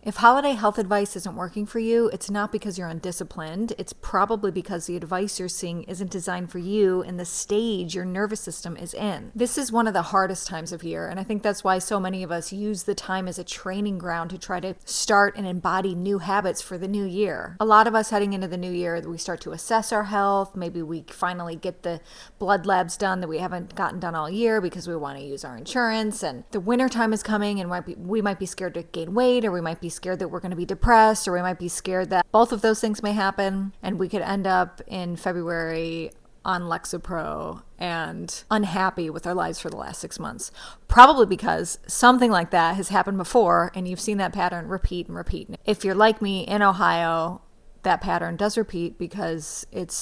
If holiday health advice isn't working for you, it's not because you're undisciplined. It's probably because the advice you're seeing isn't designed for you and the stage your nervous system is in. This is one of the hardest times of year, and I think that's why so many of us use the time as a training ground to try to start and embody new habits for the new year. A lot of us heading into the new year, we start to assess our health. Maybe we finally get the blood labs done that we haven't gotten done all year because we want to use our insurance, and the winter time is coming and we might be scared to gain weight, or we might be scared that we're going to be depressed, or we might be scared that both of those things may happen, and we could end up in February on Lexapro and unhappy with our lives for the last 6 months. Probably because something like that has happened before and you've seen that pattern repeat and repeat. If you're like me in Ohio, that pattern does repeat because it's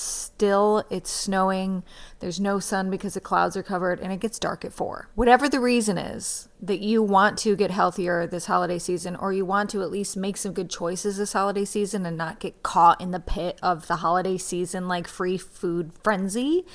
snowing, there's no sun because the clouds are covered, and it gets dark at 4. Whatever the reason is that you want to get healthier this holiday season, or you want to at least make some good choices this holiday season and not get caught in the pit of the holiday season like free food frenzy,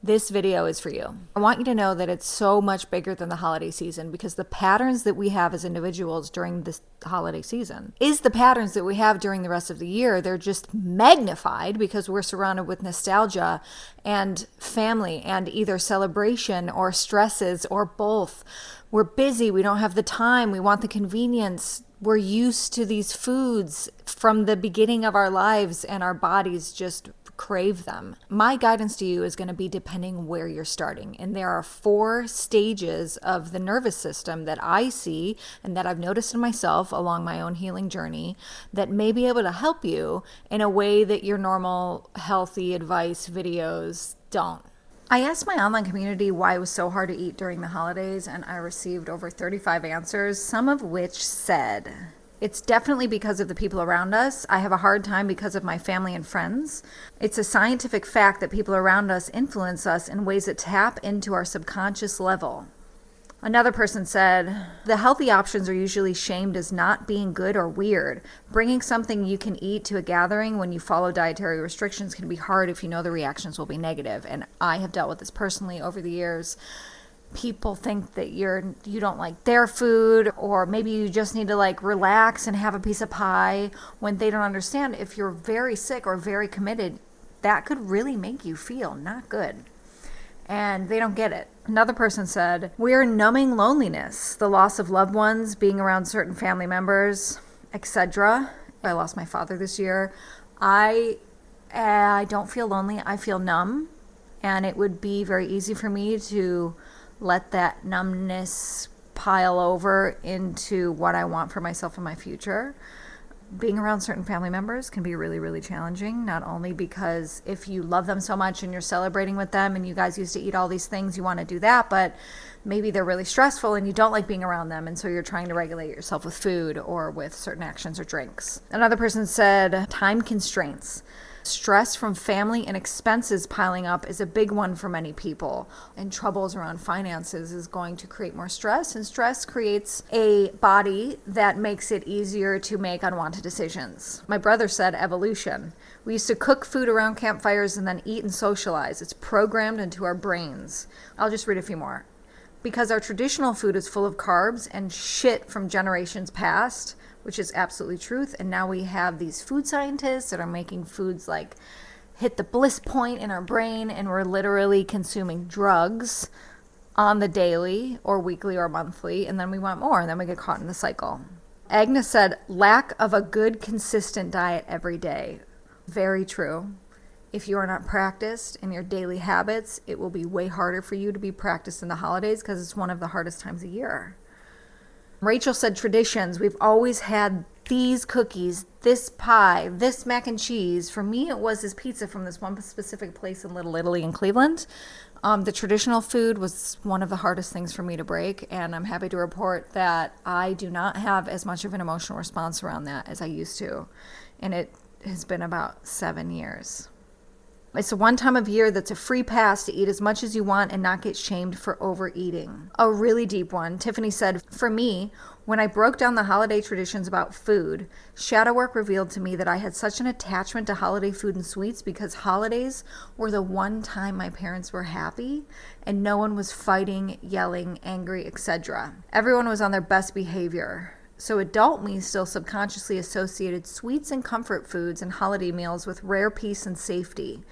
this video is for you. I want you to know that it's so much bigger than the holiday season, because the patterns that we have as individuals during this holiday season is the patterns that we have during the rest of the year. They're just magnified because we're surrounded with nostalgia and family and either celebration or stresses or both. We're busy. We don't have the time. We want the convenience. We're used to these foods from the beginning of our lives, and our bodies just crave them. My guidance to you is going to be depending where you're starting. And there are 4 stages of the nervous system that I see and that I've noticed in myself along my own healing journey that may be able to help you in a way that your normal healthy advice videos don't. I asked my online community why it was so hard to eat during the holidays, and I received over 35 answers, some of which said, it's definitely because of the people around us. I have a hard time because of my family and friends. It's a scientific fact that people around us influence us in ways that tap into our subconscious level. Another person said, the healthy options are usually shamed as not being good or weird. Bringing something you can eat to a gathering when you follow dietary restrictions can be hard if you know the reactions will be negative. And I have dealt with this personally over the years. People think that you don't like their food, or maybe you just need to like relax and have a piece of pie, when they don't understand if you're very sick or very committed, that could really make you feel not good. And they don't get it. Another person said, we're numbing loneliness, the loss of loved ones, being around certain family members, etc. I lost my father this year. I don't feel lonely. I feel numb. And it would be very easy for me to let that numbness pile over into what I want for myself in my future. Being around certain family members can be really, really challenging, not only because if you love them so much and you're celebrating with them and you guys used to eat all these things, you want to do that, but maybe they're really stressful and you don't like being around them, and so you're trying to regulate yourself with food or with certain actions or drinks. Another person said time constraints. Stress from family and expenses piling up is a big one for many people, and troubles around finances is going to create more stress, and stress creates a body that makes it easier to make unwanted decisions. My brother said evolution. We used to cook food around campfires and then eat and socialize. It's programmed into our brains. I'll just read a few more. Because our traditional food is full of carbs and shit from generations past, which is absolutely truth. And now we have these food scientists that are making foods like hit the bliss point in our brain, and we're literally consuming drugs on the daily or weekly or monthly, and then we want more, and then we get caught in the cycle. Agnes said, lack of a good, consistent diet every day. Very true. If you are not practiced in your daily habits, it will be way harder for you to be practiced in the holidays because it's one of the hardest times of year. Rachel said traditions. We've always had these cookies, this pie, this mac and cheese. For me, it was this pizza from this one specific place in Little Italy in Cleveland. The traditional food was one of the hardest things for me to break, and I'm happy to report that I do not have as much of an emotional response around that as I used to. And it has been about 7 years. It's the one time of year that's a free pass to eat as much as you want and not get shamed for overeating. A really deep one. Tiffany said, for me, when I broke down the holiday traditions about food, shadow work revealed to me that I had such an attachment to holiday food and sweets because holidays were the one time my parents were happy and no one was fighting, yelling, angry, etc. Everyone was on their best behavior. So adult me still subconsciously associated sweets and comfort foods and holiday meals with rare peace and safety.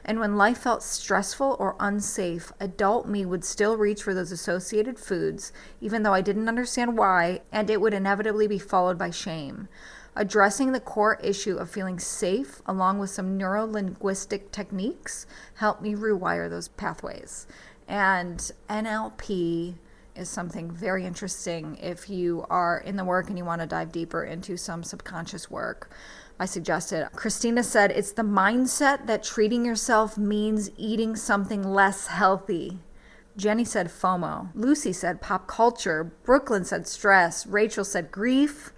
And when life felt stressful or unsafe, adult me would still reach for those associated foods, even though I didn't understand why, and it would inevitably be followed by shame. Addressing the core issue of feeling safe, along with some neuro-linguistic techniques, helped me rewire those pathways. And NLP is something very interesting if you are in the work and you want to dive deeper into some subconscious work. I suggest it. Christina said, it's the mindset that treating yourself means eating something less healthy. Jenny said FOMO. Lucy said pop culture. Brooklyn said stress. Rachel said grief.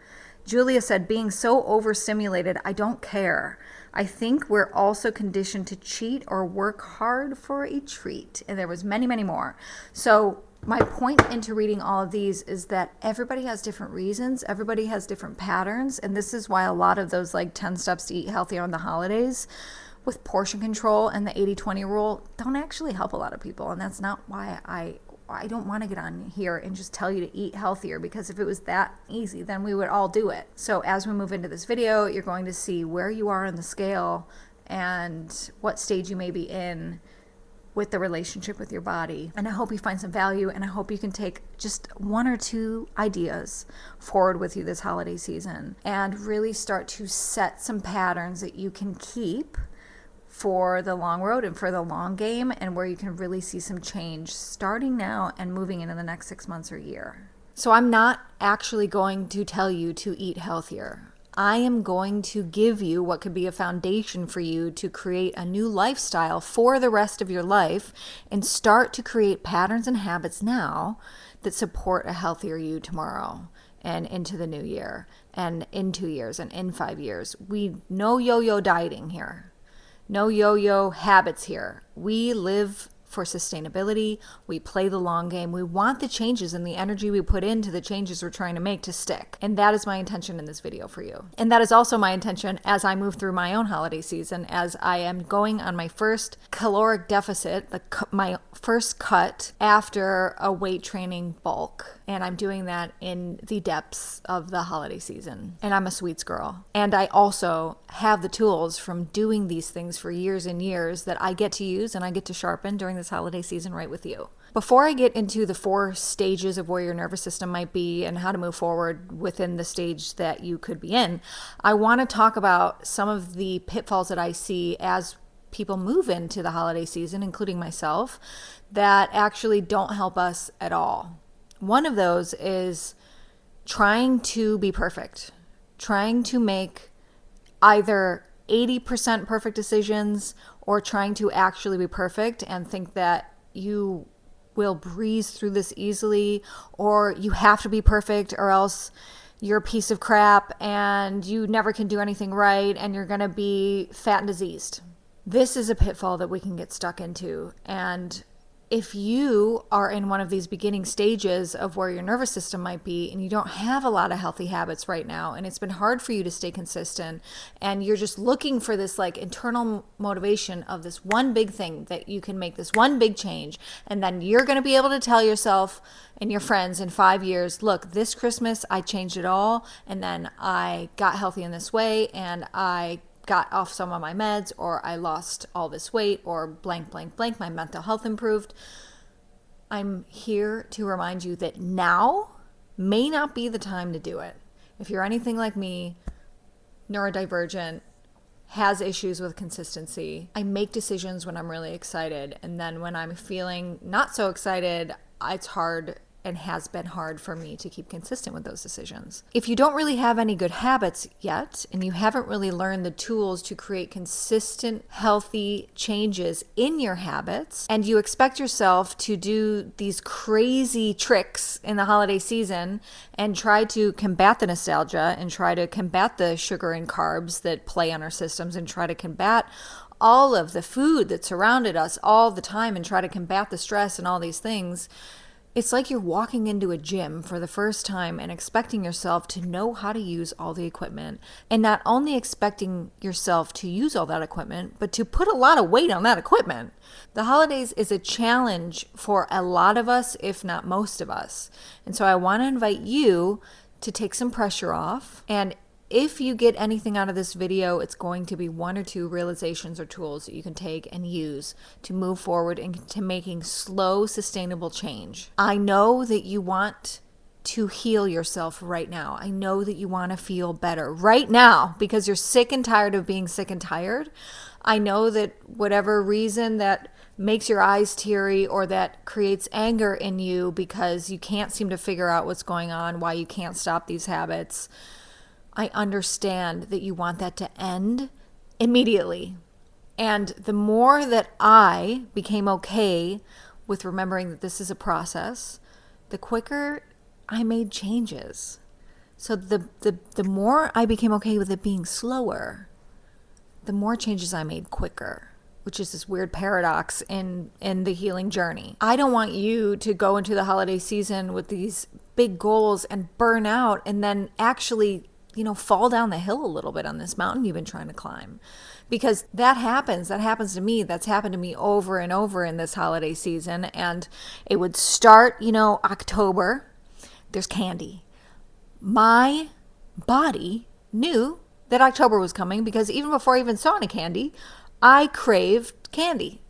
Julia said being so overstimulated, I don't care. I think we're also conditioned to cheat or work hard for a treat. And there was many, many more. So my point into reading all of these is that everybody has different reasons. Everybody has different patterns. And this is why a lot of those like 10 steps to eat healthier on the holidays with portion control and the 80-20 rule don't actually help a lot of people. And that's not why I don't want to get on here and just tell you to eat healthier, because if it was that easy, then we would all do it. So as we move into this video, you're going to see where you are on the scale and what stage you may be in with the relationship with your body. And I hope you find some value, and I hope you can take just one or two ideas forward with you this holiday season and really start to set some patterns that you can keep for the long road and for the long game, and where you can really see some change starting now and moving into the next 6 months or year. So I'm not actually going to tell you to eat healthier. I am going to give you what could be a foundation for you to create a new lifestyle for the rest of your life and start to create patterns and habits now that support a healthier you tomorrow and into the new year and in 2 years and in 5 years. No yo-yo dieting here. No yo-yo habits here. We live for sustainability. We play the long game. We want the changes and the energy we put into the changes we're trying to make to stick. And that is my intention in this video for you. And that is also my intention as I move through my own holiday season, as I am going on my first caloric deficit, my first cut after a weight training bulk. And I'm doing that in the depths of the holiday season. And I'm a sweets girl. And I also have the tools from doing these things for years and years that I get to use and I get to sharpen during this holiday season right with you. Before I get into the 4 stages of where your nervous system might be and how to move forward within the stage that you could be in, I want to talk about some of the pitfalls that I see as people move into the holiday season, including myself, that actually don't help us at all. One of those is trying to be perfect, trying to make either 80% perfect decisions or trying to actually be perfect and think that you will breeze through this easily, or you have to be perfect or else you're a piece of crap and you never can do anything right and you're going to be fat and diseased. This is a pitfall that we can get stuck into. And if you are in one of these beginning stages of where your nervous system might be and you don't have a lot of healthy habits right now, and it's been hard for you to stay consistent, and you're just looking for this like internal motivation of this one big thing that you can make, this one big change, and then you're going to be able to tell yourself and your friends in 5 years, look, this Christmas I changed it all, and then I got healthy in this way, and I got off some of my meds, or I lost all this weight, or blank, blank, blank, my mental health improved. I'm here to remind you that now may not be the time to do it. If you're anything like me, neurodivergent, has issues with consistency, I make decisions when I'm really excited, and then when I'm feeling not so excited, it's hard and has been hard for me to keep consistent with those decisions. If you don't really have any good habits yet, and you haven't really learned the tools to create consistent, healthy changes in your habits, and you expect yourself to do these crazy tricks in the holiday season and try to combat the nostalgia and try to combat the sugar and carbs that play on our systems and try to combat all of the food that surrounded us all the time and try to combat the stress and all these things, it's like you're walking into a gym for the first time and expecting yourself to know how to use all the equipment, and not only expecting yourself to use all that equipment, but to put a lot of weight on that equipment. The holidays is a challenge for a lot of us, if not most of us. And so I want to invite you to take some pressure off. And if you get anything out of this video, it's going to be 1 or 2 realizations or tools that you can take and use to move forward into making slow, sustainable change. I know that you want to heal yourself right now. I know that you want to feel better right now because you're sick and tired of being sick and tired. I know that whatever reason that makes your eyes teary or that creates anger in you because you can't seem to figure out what's going on, why you can't stop these habits, I understand that you want that to end immediately. And the more that I became okay with remembering that this is a process, the quicker I made changes. So the more I became okay with it being slower, the more changes I made quicker, which is this weird paradox in the healing journey. I don't want you to go into the holiday season with these big goals and burn out and then actually, fall down the hill a little bit on this mountain you've been trying to climb. Because that happens to me. That's happened to me over and over in this holiday season. And it would start, October. There's candy. My body knew that October was coming because even before I even saw any candy, I craved candy.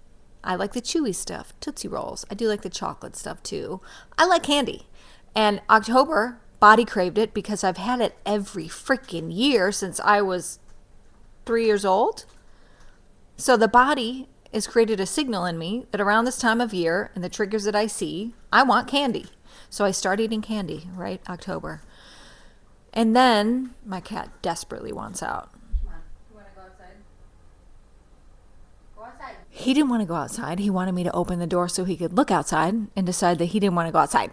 I like the chewy stuff, Tootsie Rolls. I do like the chocolate stuff too. I like candy. And October, body craved it because I've had it every freaking year since I was 3 years old. So the body has created a signal in me that around this time of year and the triggers that I see, I want candy. So I start eating candy, right? October. And then my cat desperately wants out. Come on. You want to go outside? Go outside. He didn't want to go outside. He wanted me to open the door so he could look outside and decide that he didn't want to go outside.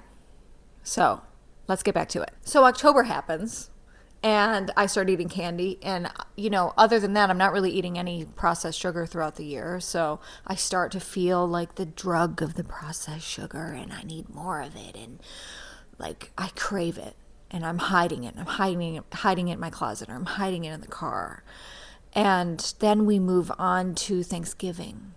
So let's get back to it. So October happens and I start eating candy. And, other than that, I'm not really eating any processed sugar throughout the year. So I start to feel like the drug of the processed sugar and I need more of it. And I crave it and I'm hiding it. I'm hiding it in my closet or I'm hiding it in the car. And then we move on to Thanksgiving.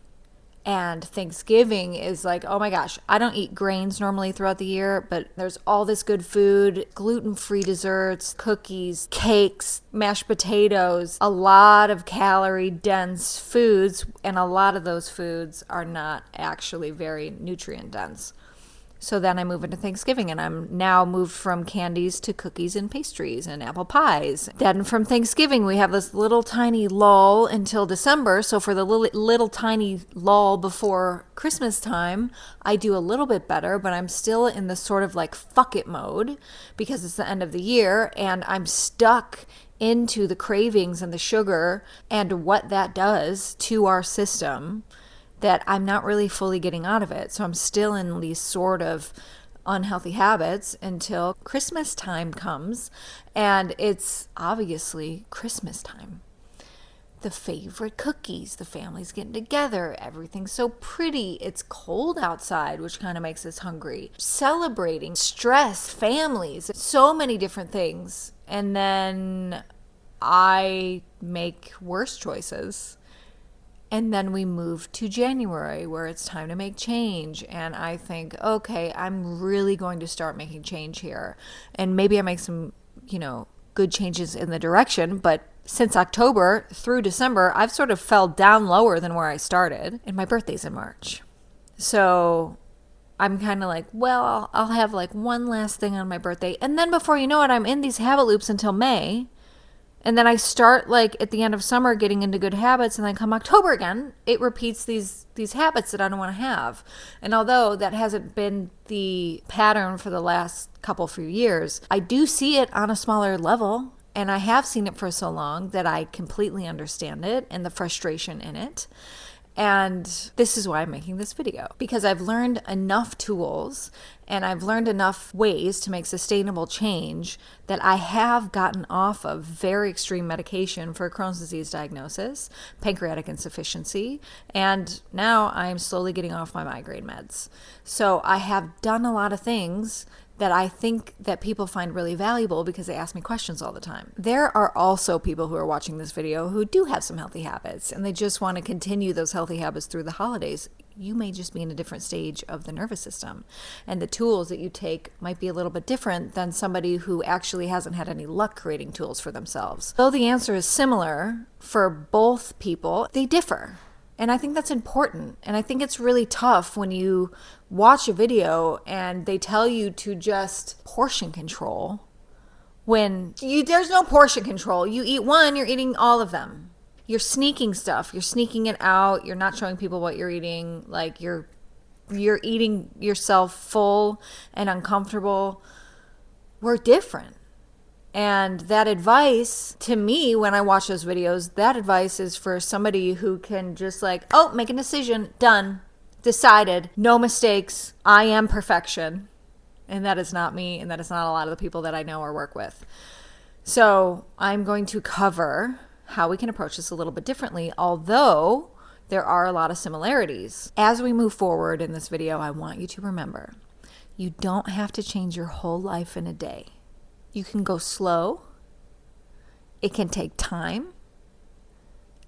And Thanksgiving is like, oh my gosh, I don't eat grains normally throughout the year, but there's all this good food, gluten-free desserts, cookies, cakes, mashed potatoes, a lot of calorie-dense foods, and a lot of those foods are not actually very nutrient-dense. So then I move into Thanksgiving and I'm now moved from candies to cookies and pastries and apple pies. Then from Thanksgiving, we have this little tiny lull until December. So for the little tiny lull before Christmas time, I do a little bit better, but I'm still in the sort of fuck it mode because it's the end of the year and I'm stuck into the cravings and the sugar and what that does to our system, that I'm not really fully getting out of it. So I'm still in these sort of unhealthy habits until Christmas time comes. And it's obviously Christmas time. The favorite cookies, the family's getting together, everything's so pretty. It's cold outside, which kind of makes us hungry. Celebrating, stress, families, so many different things. And then I make worse choices. And then we move to January where it's time to make change. And I think, okay, I'm really going to start making change here. And maybe I make some, good changes in the direction. But since October through December, I've sort of fell down lower than where I started. And my birthday's in March. So I'm kind of like, well, I'll have one last thing on my birthday. And then before you know it, I'm in these habit loops until May. And then I start at the end of summer getting into good habits, and then come October again, it repeats these habits that I don't want to have. And although that hasn't been the pattern for the last few years, I do see it on a smaller level, and I have seen it for so long that I completely understand it and the frustration in it. And this is why I'm making this video, because I've learned enough tools and I've learned enough ways to make sustainable change that I have gotten off of very extreme medication for Crohn's disease diagnosis, pancreatic insufficiency, and now I'm slowly getting off my migraine meds. So I have done a lot of things that I think that people find really valuable because they ask me questions all the time. There are also people who are watching this video who do have some healthy habits and they just want to continue those healthy habits through the holidays. You may just be in a different stage of the nervous system. And the tools that you take might be a little bit different than somebody who actually hasn't had any luck creating tools for themselves. Though the answer is similar for both people, they differ. And I think that's important. And I think it's really tough when you watch a video and they tell you to just portion control when there's no portion control. You eat one, you're eating all of them. You're sneaking stuff. You're sneaking it out. You're not showing people what you're eating. Like you're eating yourself full and uncomfortable. We're different. And that advice, to me, when I watch those videos, that advice is for somebody who can just like, oh, make a decision, done, decided, no mistakes, I am perfection. And that is not me, and that is not a lot of the people that I know or work with. So I'm going to cover how we can approach this a little bit differently, although there are a lot of similarities. As we move forward in this video, I want you to remember, you don't have to change your whole life in a day. You can go slow. It can take time,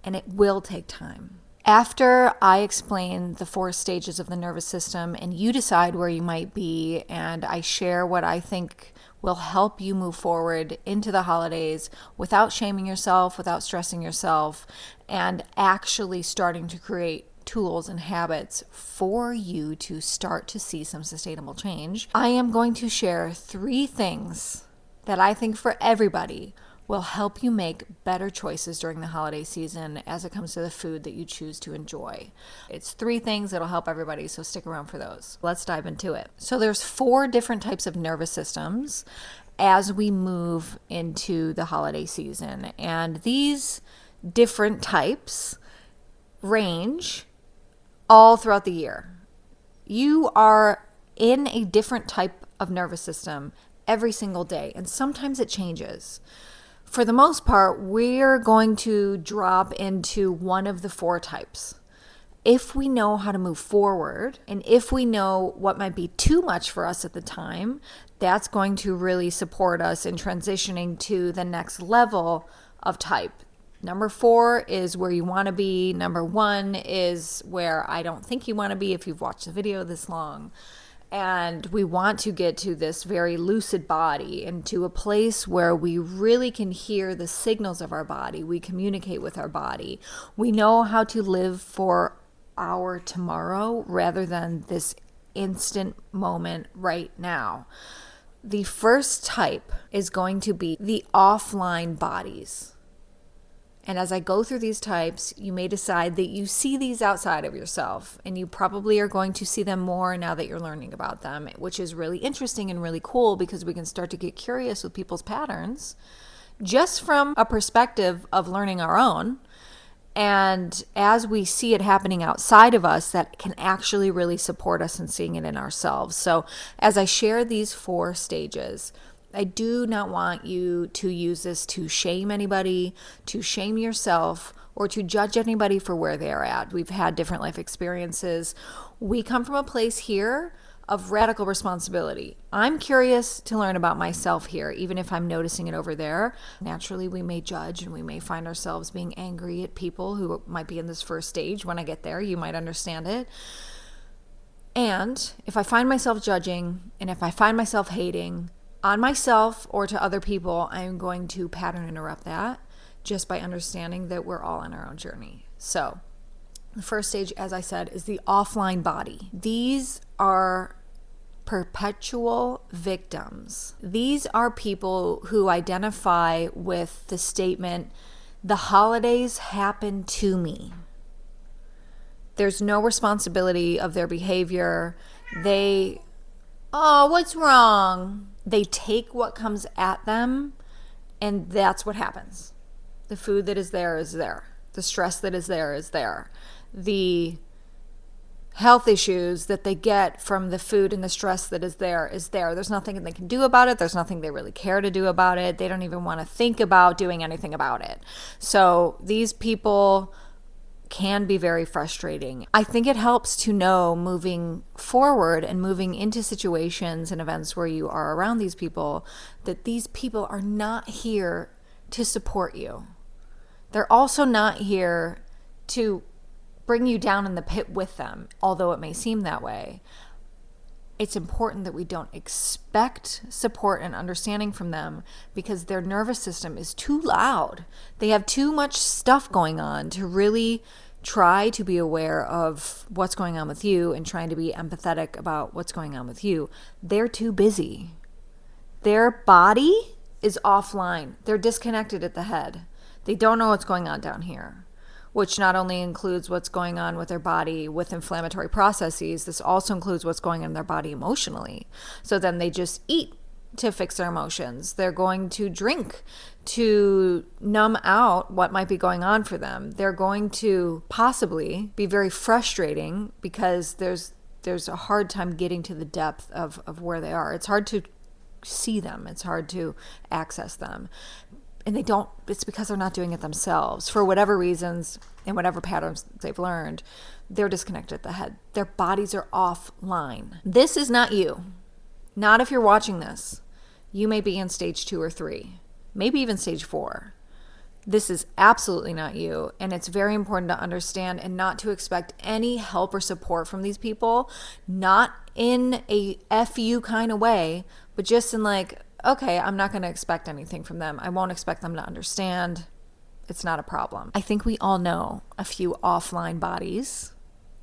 and it will take time. After I explain the 4 stages of the nervous system and you decide where you might be, and I share what I think will help you move forward into the holidays without shaming yourself, without stressing yourself, and actually starting to create tools and habits for you to start to see some sustainable change, I am going to share 3 things that I think for everybody will help you make better choices during the holiday season as it comes to the food that you choose to enjoy. It's 3 things that'll help everybody, so stick around for those. Let's dive into it. So there's 4 different types of nervous systems as we move into the holiday season. And these different types range all throughout the year. You are in a different type of nervous system every single day, and sometimes it changes. For the most part, we're going to drop into one of the 4 types. If we know how to move forward, and if we know what might be too much for us at the time, that's going to really support us in transitioning to the next level of type. Number 4 is where you want to be. Number 1 is where I don't think you want to be if you've watched the video this long. And we want to get to this very lucid body and to a place where we really can hear the signals of our body. We communicate with our body. We know how to live for our tomorrow rather than this instant moment right now. The first type is going to be the offline bodies. And as I go through these types, you may decide that you see these outside of yourself, and you probably are going to see them more now that you're learning about them, which is really interesting and really cool because we can start to get curious with people's patterns just from a perspective of learning our own. And as we see it happening outside of us, that can actually really support us in seeing it in ourselves. So as I share these 4 stages, I do not want you to use this to shame anybody, to shame yourself, or to judge anybody for where they're at. We've had different life experiences. We come from a place here of radical responsibility. I'm curious to learn about myself here, even if I'm noticing it over there. Naturally, we may judge and we may find ourselves being angry at people who might be in this first stage. When I get there, you might understand it. And if I find myself judging, and if I find myself hating on myself or to other people, I'm going to pattern interrupt that just by understanding that we're all on our own journey. So the first stage, as I said, is the offline body. These are perpetual victims. These are people who identify with the statement, the holidays happen to me. There's no responsibility of their behavior. What's wrong? They take what comes at them, and that's what happens. The food that is there is there. The stress that is there is there. The health issues that they get from the food and the stress that is there is there. There's nothing they can do about it. There's nothing they really care to do about it. They don't even want to think about doing anything about it. So these people can be very frustrating. I think it helps to know moving forward and moving into situations and events where you are around these people, that these people are not here to support you. They're also not here to bring you down in the pit with them, although it may seem that way. It's important that we don't expect support and understanding from them because their nervous system is too loud. They have too much stuff going on to really try to be aware of what's going on with you and trying to be empathetic about what's going on with you. They're too busy. Their body is offline. They're disconnected at the head. They don't know what's going on down here, which not only includes what's going on with their body with inflammatory processes, this also includes what's going on in their body emotionally. So then they just eat to fix their emotions. They're going to drink to numb out what might be going on for them. They're going to possibly be very frustrating because there's a hard time getting to the depth of where they are. It's hard to see them. It's hard to access them. And it's because they're not doing it themselves. For whatever reasons and whatever patterns they've learned, they're disconnected at the head. Their bodies are offline. This is not you. Not if you're watching this. You may be in stage 2 or 3, maybe even stage 4. This is absolutely not you. And it's very important to understand and not to expect any help or support from these people, not in a FU kind of way, but just in like, okay, I'm not going to expect anything from them. I won't expect them to understand. It's not a problem. I think we all know a few offline bodies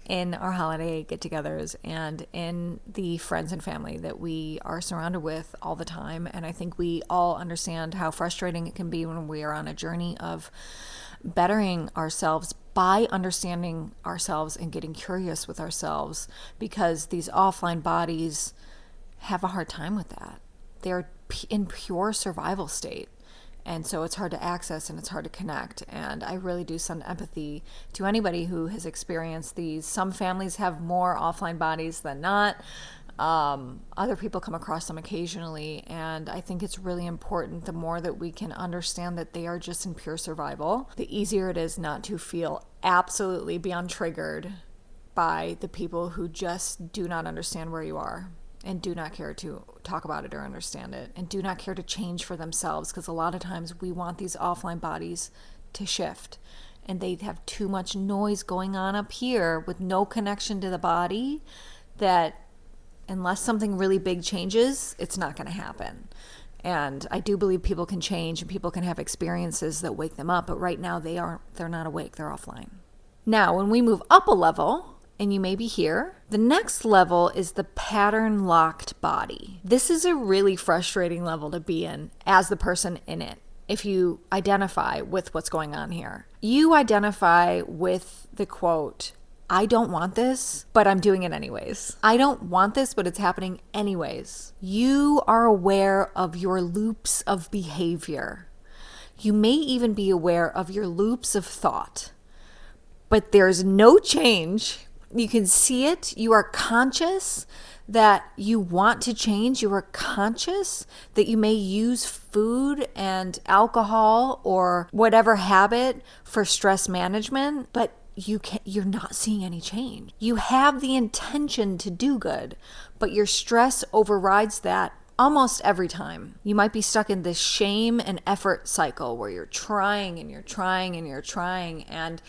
in our holiday get-togethers and in the friends and family that we are surrounded with all the time. And I think we all understand how frustrating it can be when we are on a journey of bettering ourselves by understanding ourselves and getting curious with ourselves, because these offline bodies have a hard time with that. They're in pure survival state. And so it's hard to access and it's hard to connect. And I really do send empathy to anybody who has experienced these. Some families have more offline bodies than not. Other people come across them occasionally. And I think it's really important, the more that we can understand that they are just in pure survival, the easier it is not to feel absolutely beyond triggered by the people who just do not understand where you are and do not care to talk about it or understand it, and do not care to change for themselves, because a lot of times we want these offline bodies to shift, and they have too much noise going on up here with no connection to the body, that unless something really big changes, it's not going to happen. And I do believe people can change and people can have experiences that wake them up, but right now they're not awake, they're offline. Now, when we move up a level, and you may be here, the next level is the pattern locked body. This is a really frustrating level to be in as the person in it. If you identify with what's going on here, you identify with the quote, I don't want this, but I'm doing it anyways. I don't want this, but it's happening anyways. You are aware of your loops of behavior. You may even be aware of your loops of thought, but there's no change. You can see it. You are conscious that you want to change. You are conscious that you may use food and alcohol or whatever habit for stress management, but you're not seeing any change. You have the intention to do good, but your stress overrides that almost every time. You might be stuck in this shame and effort cycle where you're trying and you're trying and you're trying, and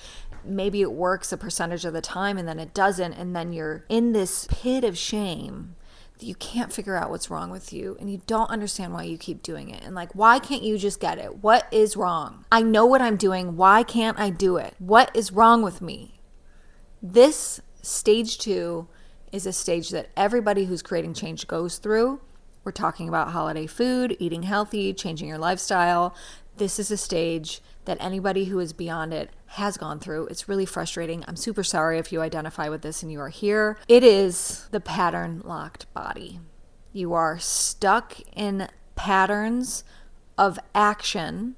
maybe it works a percentage of the time and then it doesn't, and then you're in this pit of shame that you can't figure out what's wrong with you, and you don't understand why you keep doing it. And like, why can't you just get it? What is wrong? I know what I'm doing. Why can't I do it? What is wrong with me? This stage 2 is a stage that everybody who's creating change goes through. We're talking about holiday food, eating healthy, changing your lifestyle. This is a stage that anybody who is beyond it has gone through. It's really frustrating. I'm super sorry if you identify with this and you are here. It is the pattern locked body. You are stuck in patterns of action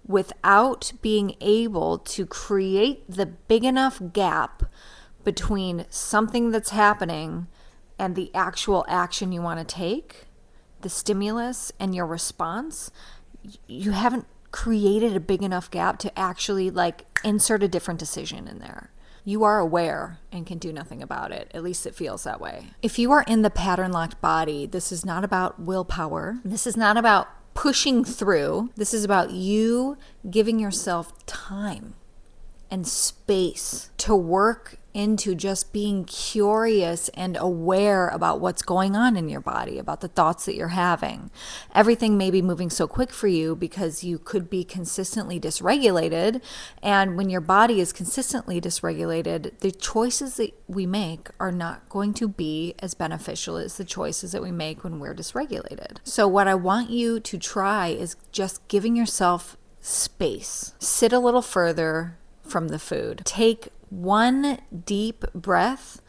without being able to create the big enough gap between something that's happening and the actual action you want to take, the stimulus and your response. You haven't created a big enough gap to actually insert a different decision in there. You are aware and can do nothing about it. At least it feels that way. If you are in the pattern locked body, this is not about willpower. This is not about pushing through. This is about you giving yourself time and space to work into just being curious and aware about what's going on in your body, about the thoughts that you're having. Everything may be moving so quick for you because you could be consistently dysregulated. And when your body is consistently dysregulated, the choices that we make are not going to be as beneficial as the choices that we make when we're dysregulated. So what I want you to try is just giving yourself space. Sit a little further from the food. Take one deep breath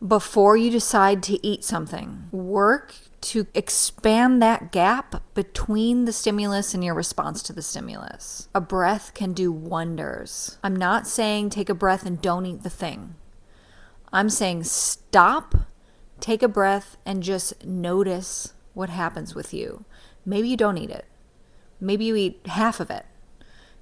before you decide to eat something. Work to expand that gap between the stimulus and your response to the stimulus. A breath can do wonders. I'm not saying take a breath and don't eat the thing. I'm saying stop, take a breath, and just notice what happens with you. Maybe you don't eat it. Maybe you eat half of it.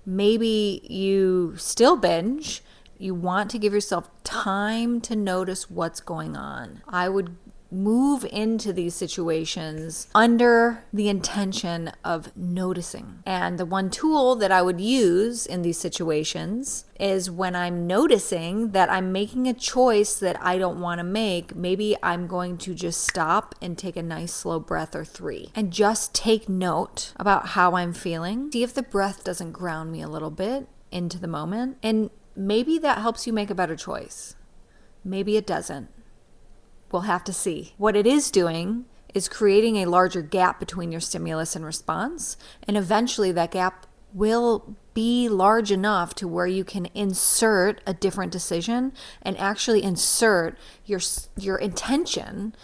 Maybe you still binge. You want to give yourself time to notice what's going on. I would move into these situations under the intention of noticing. And the one tool that I would use in these situations is when I'm noticing that I'm making a choice that I don't want to make, maybe I'm going to just stop and take a nice slow breath or 3 and just take note about how I'm feeling. See if the breath doesn't ground me a little bit into the moment. And maybe that helps you make a better choice. Maybe it doesn't. We'll have to see. What it is doing is creating a larger gap between your stimulus and response, and eventually that gap will be large enough to where you can insert a different decision and actually insert your intention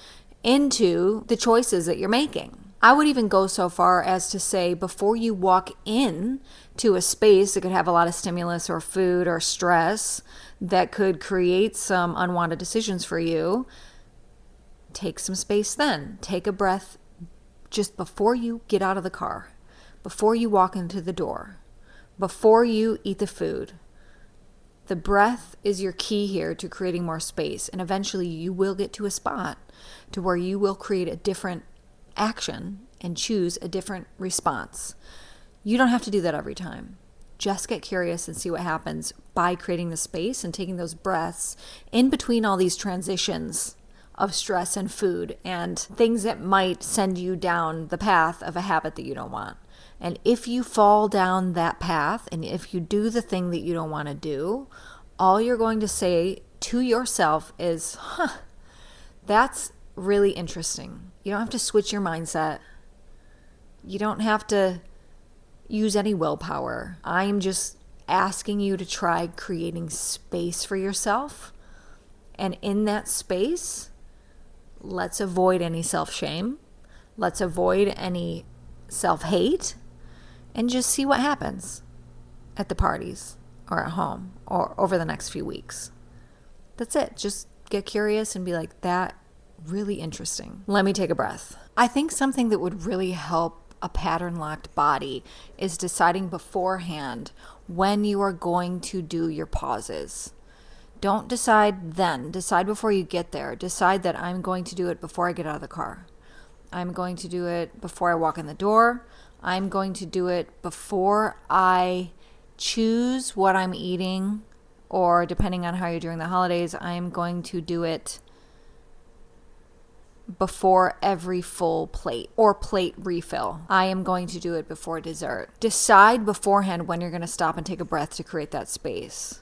into the choices that you're making. I would even go so far as to say before you walk in to a space that could have a lot of stimulus or food or stress that could create some unwanted decisions for you, take some space then. Take a breath just before you get out of the car, before you walk into the door, before you eat the food. The breath is your key here to creating more space, and eventually you will get to a spot to where you will create a different action and choose a different response. You don't have to do that every time. Just get curious and see what happens by creating the space and taking those breaths in between all these transitions of stress and food and things that might send you down the path of a habit that you don't want. And if you fall down that path and if you do the thing that you don't want to do, all you're going to say to yourself is, that's really interesting. You don't have to switch your mindset. You don't have to use any willpower. I'm just asking you to try creating space for yourself. And in that space, let's avoid any self-shame. Let's avoid any self-hate and just see what happens at the parties or at home or over the next few weeks. That's it. Just get curious and be like, that really interesting. Let me take a breath. I think something that would really help a pattern-locked body is deciding beforehand when you are going to do your pauses. Don't decide then. Decide before you get there. Decide that I'm going to do it before I get out of the car. I'm going to do it before I walk in the door. I'm going to do it before I choose what I'm eating, or depending on how you're doing the holidays, I'm going to do it before every full plate or plate refill. I am going to do it before dessert. Decide beforehand when you're going to stop and take a breath to create that space.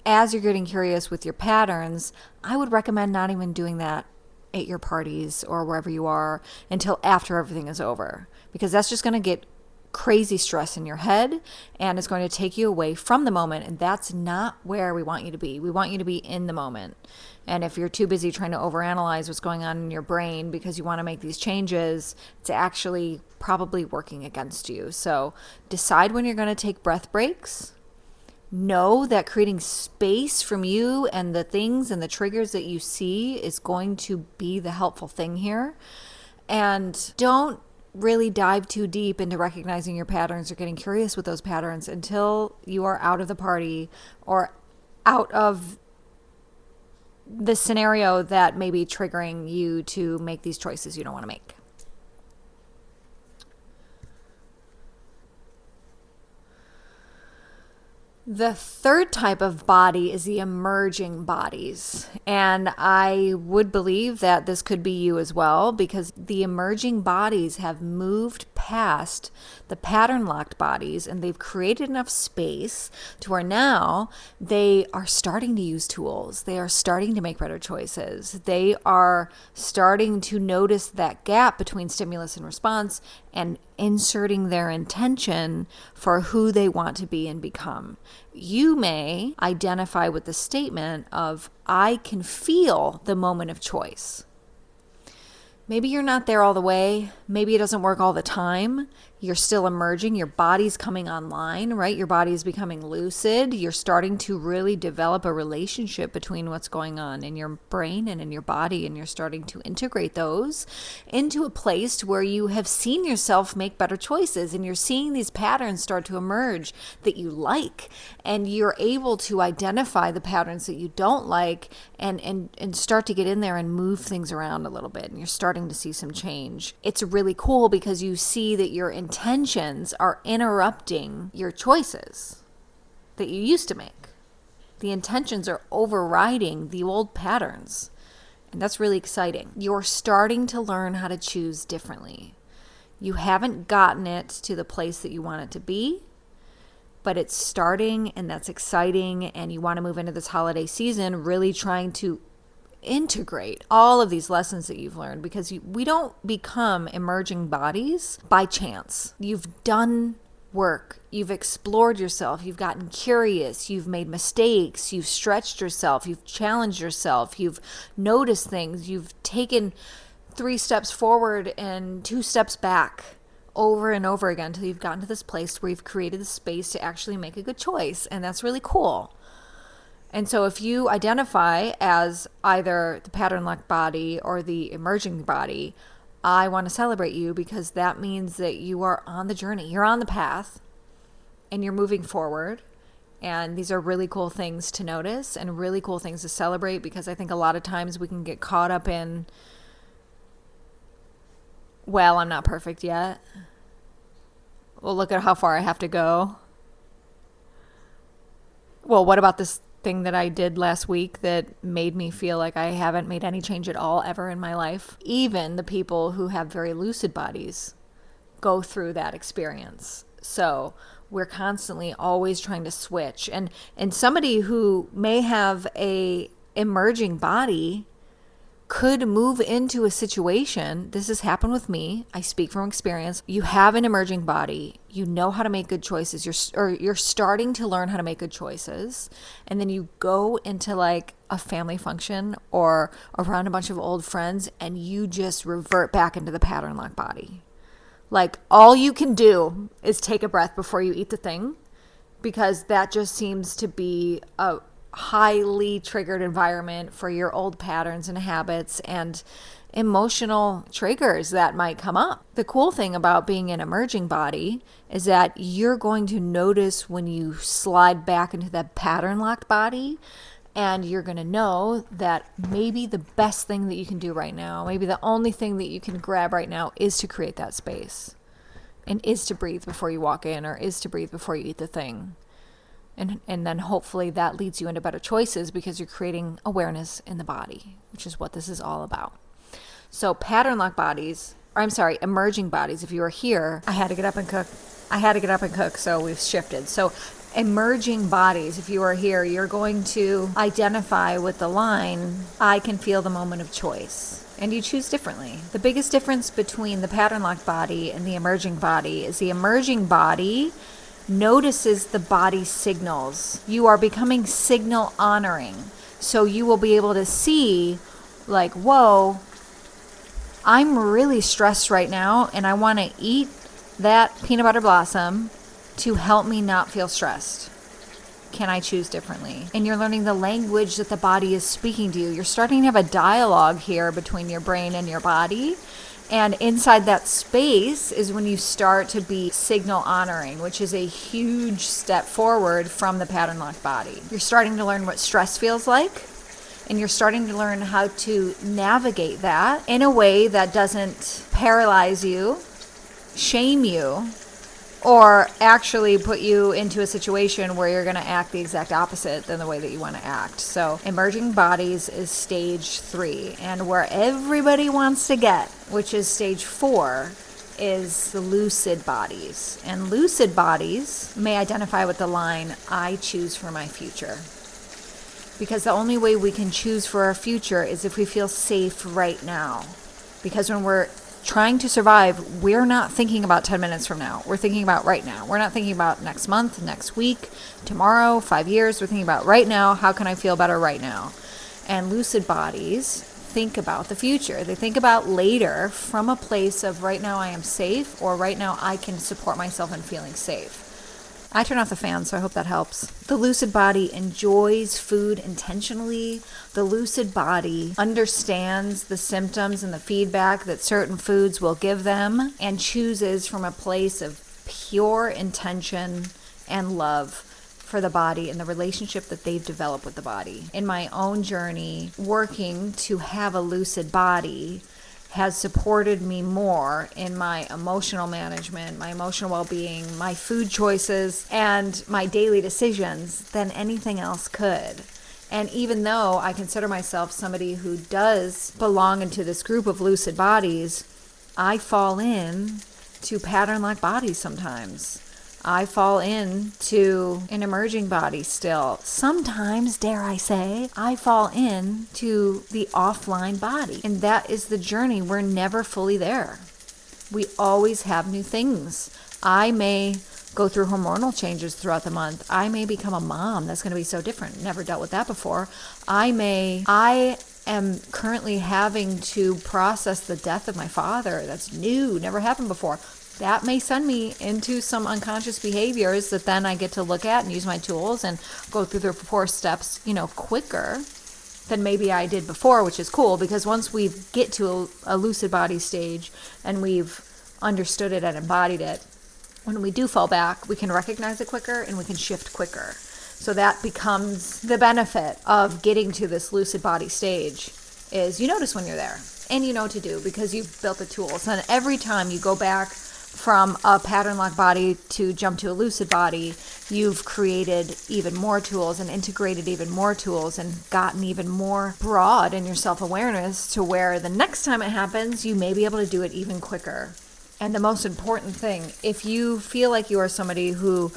As you're getting curious with your patterns, I would recommend not even doing that at your parties or wherever you are until after everything is over, because that's just going to get crazy stress in your head and it's going to take you away from the moment, and that's not where we want you to be. We want you to be in the moment. And if you're too busy trying to overanalyze what's going on in your brain because you want to make these changes, it's actually probably working against you. So decide when you're going to take breath breaks. Know that creating space from you and the things and the triggers that you see is going to be the helpful thing here. And don't really dive too deep into recognizing your patterns or getting curious with those patterns until you are out of the party or out of the scenario that may be triggering you to make these choices you don't want to make. The third type of body is the emerging bodies. And I would believe that this could be you as well, because the emerging bodies have moved past the pattern locked bodies and they've created enough space to where now they are starting to use tools. They are starting to make better choices. They are starting to notice that gap between stimulus and response and inserting their intention for who they want to be and become. You may identify with the statement of, I can feel the moment of choice. Maybe you're not there all the way. Maybe it doesn't work all the time. You're still emerging. Your body's coming online, right? Your body is becoming lucid. You're starting to really develop a relationship between what's going on in your brain and in your body, and you're starting to integrate those into a place where you have seen yourself make better choices, and you're seeing these patterns start to emerge that you like, and you're able to identify the patterns that you don't like and start to get in there and move things around a little bit, and you're starting to see some change. It's really cool because you see that your intentions are interrupting your choices that you used to make. The intentions are overriding the old patterns, and that's really exciting. You're starting to learn how to choose differently. You haven't gotten it to the place that you want it to be, but it's starting, and that's exciting, and you want to move into this holiday season really trying to integrate all of these lessons that you've learned, because we don't become emerging bodies by chance. You've done work, you've explored yourself, you've gotten curious, you've made mistakes, you've stretched yourself, you've challenged yourself, you've noticed things, you've taken 3 steps forward and 2 steps back over and over again until you've gotten to this place where you've created the space to actually make a good choice, and that's really cool. And so if you identify as either the pattern locked body or the emerging body, I want to celebrate you, because that means that you are on the journey. You're on the path and you're moving forward. And these are really cool things to notice and really cool things to celebrate, because I think a lot of times we can get caught up in, well, I'm not perfect yet. Well, look at how far I have to go. Well, what about this thing that I did last week that made me feel like I haven't made any change at all ever in my life? Even the people who have very lucid bodies go through that experience. So we're constantly always trying to switch. And somebody who may have a emerging body could move into a situation. This has happened with me. I speak from experience. You have an emerging body. You know how to make good choices. You're starting to learn how to make good choices. And then you go into like a family function or around a bunch of old friends, and you just revert back into the pattern lock body. Like, all you can do is take a breath before you eat the thing, because that just seems to be a highly triggered environment for your old patterns and habits and emotional triggers that might come up. The cool thing about being an emerging body is that you're going to notice when you slide back into that pattern locked body, and you're going to know that maybe the best thing that you can do right now, maybe the only thing that you can grab right now, is to create that space, and is to breathe before you walk in, or is to breathe before you eat the thing. And then hopefully that leads you into better choices, because you're creating awareness in the body, which is what this is all about. So pattern lock bodies, emerging bodies, if you are here, I had to get up and cook, so we've shifted. So emerging bodies, if you are here, you're going to identify with the line, I can feel the moment of choice. And you choose differently. The biggest difference between the pattern lock body and the emerging body is the emerging body notices the body's signals. You are becoming signal honoring. So you will be able to see, like, whoa, I'm really stressed right now, and I want to eat that peanut butter blossom to help me not feel stressed. Can I choose differently? And you're learning the language that the body is speaking to you. You're starting to have a dialogue here between your brain and your body. And inside that space is when you start to be signal honoring, which is a huge step forward from the pattern locked body. You're starting to learn what stress feels like, and you're starting to learn how to navigate that in a way that doesn't paralyze you, shame you, or actually put you into a situation where you're going to act the exact opposite than the way that you want to act. So emerging bodies is stage 3, and where everybody wants to get, which is stage 4, is the lucid bodies. And lucid bodies may identify with the line, I choose for my future. Because the only way we can choose for our future is if we feel safe right now. Because when we're trying to survive, we're not thinking about 10 minutes from now. We're thinking about right now. We're not thinking about next month, next week, tomorrow, 5 years. We're thinking about right now. How can I feel better right now? And lucid bodies think about the future. They think about later from a place of right now I am safe, or right now I can support myself in feeling safe. I turn off the fan, so I hope that helps. The lucid body enjoys food intentionally. The lucid body understands the symptoms and the feedback that certain foods will give them, and chooses from a place of pure intention and love for the body and the relationship that they've developed with the body. In my own journey, working to have a lucid body has supported me more in my emotional management, my emotional well-being, my food choices, and my daily decisions than anything else could. And even though I consider myself somebody who does belong into this group of lucid bodies, I fall in to pattern-like bodies sometimes. I fall into an emerging body still. Sometimes, dare I say, I fall into the offline body. And that is the journey. We're never fully there. We always have new things. I may go through hormonal changes throughout the month. I may become a mom. That's going to be so different. Never dealt with that before. I am currently having to process the death of my father. That's new. Never happened before. That may send me into some unconscious behaviors that then I get to look at and use my tools and go through the 4 steps, quicker than maybe I did before, which is cool, because once we get to a lucid body stage and we've understood it and embodied it, when we do fall back, we can recognize it quicker and we can shift quicker. So that becomes the benefit of getting to this lucid body stage, is you notice when you're there and you know what to do because you've built the tools. And every time you go back from a pattern lock body to jump to a lucid body, you've created even more tools and integrated even more tools and gotten even more broad in your self-awareness to where the next time it happens, you may be able to do it even quicker. And the most important thing, if you feel like you are somebody who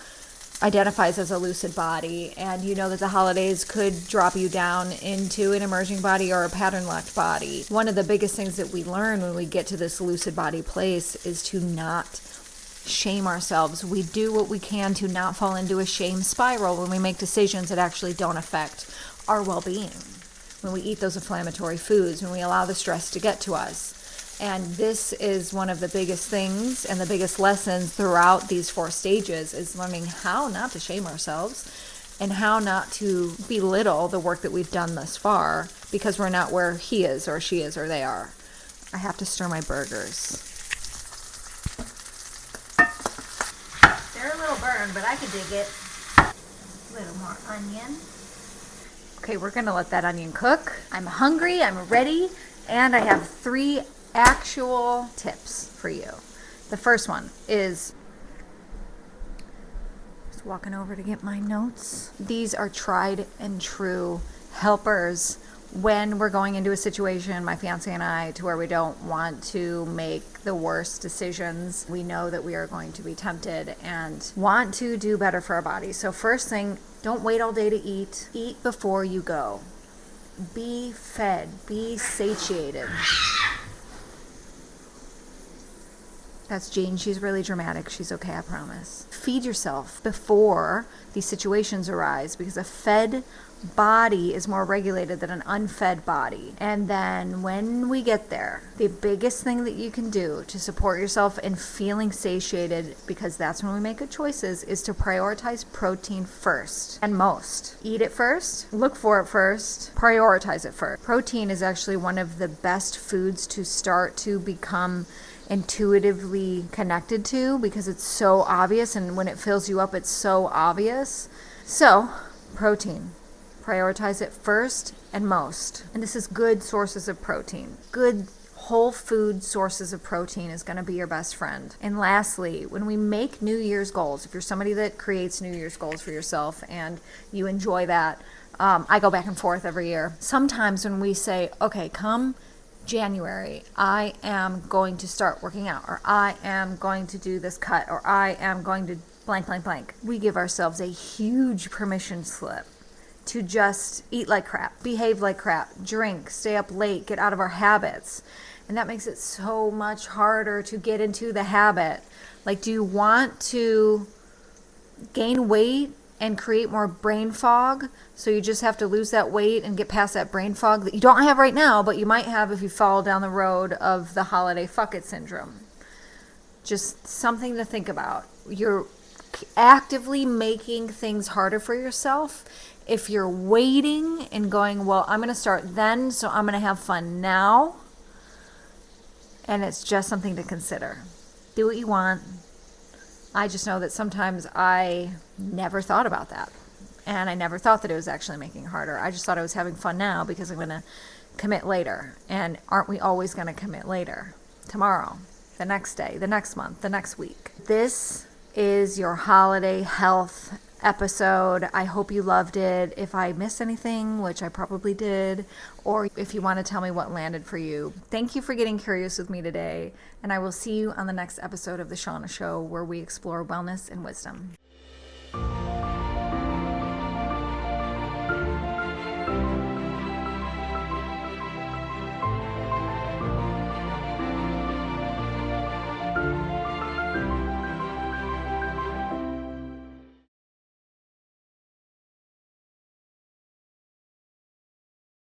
identifies as a lucid body and you know that the holidays could drop you down into an emerging body or a pattern locked body, one of the biggest things that we learn when we get to this lucid body place is to not shame ourselves. We do what we can to not fall into a shame spiral when we make decisions that actually don't affect our well-being, when we eat those inflammatory foods, when we allow the stress to get to us. And this is one of the biggest things and the biggest lessons throughout these 4 stages, is learning how not to shame ourselves and how not to belittle the work that we've done thus far because we're not where he is or she is or they are. I have to stir my burgers. They're a little burned, but I could dig it. A little more onion. Okay, we're going to let that onion cook. I'm hungry, I'm ready, and I have 3 actual tips for you. The first one is just walking over to get my notes. These are tried and true helpers when we're going into a situation, my fiance and I, to where we don't want to make the worst decisions. We know that we are going to be tempted and want to do better for our bodies. So first thing, don't wait all day to eat. Eat before you go. Be fed. Be satiated. That's Jean. She's really dramatic. She's okay, I promise. Feed yourself before these situations arise, because a fed body is more regulated than an unfed body. And then when we get there, the biggest thing that you can do to support yourself in feeling satiated, because that's when we make good choices, is to prioritize protein first and most. Eat it first, look for it first, prioritize it first. Protein is actually one of the best foods to start to become intuitively connected to, because it's so obvious, and when it fills you up, it's so obvious. So, protein. Prioritize it first and most. And this is good sources of protein. Good whole food sources of protein is going to be your best friend. And lastly, when we make New Year's goals, if you're somebody that creates New Year's goals for yourself and you enjoy that, I go back and forth every year. Sometimes when we say, okay, come January, I am going to start working out, or I am going to do this cut, or I am going to blank, blank, blank. We give ourselves a huge permission slip to just eat like crap, behave like crap, drink, stay up late, get out of our habits. And that makes it so much harder to get into the habit. Like, do you want to gain weight and create more brain fog? So you just have to lose that weight and get past that brain fog that you don't have right now, but you might have if you fall down the road of the holiday fuck it syndrome. Just something to think about. You're actively making things harder for yourself if you're waiting and going, well, I'm going to start then, so I'm going to have fun now. And it's just something to consider. Do what you want. I just know that sometimes I never thought about that. And I never thought that it was actually making it harder. I just thought I was having fun now because I'm going to commit later. And aren't we always going to commit later? Tomorrow, the next day, the next month, the next week. This is your holiday health episode. I hope you loved it. If I missed anything, which I probably did, or if you want to tell me what landed for you, thank you for getting curious with me today. And I will see you on the next episode of The Shauna Show, where we explore wellness and wisdom.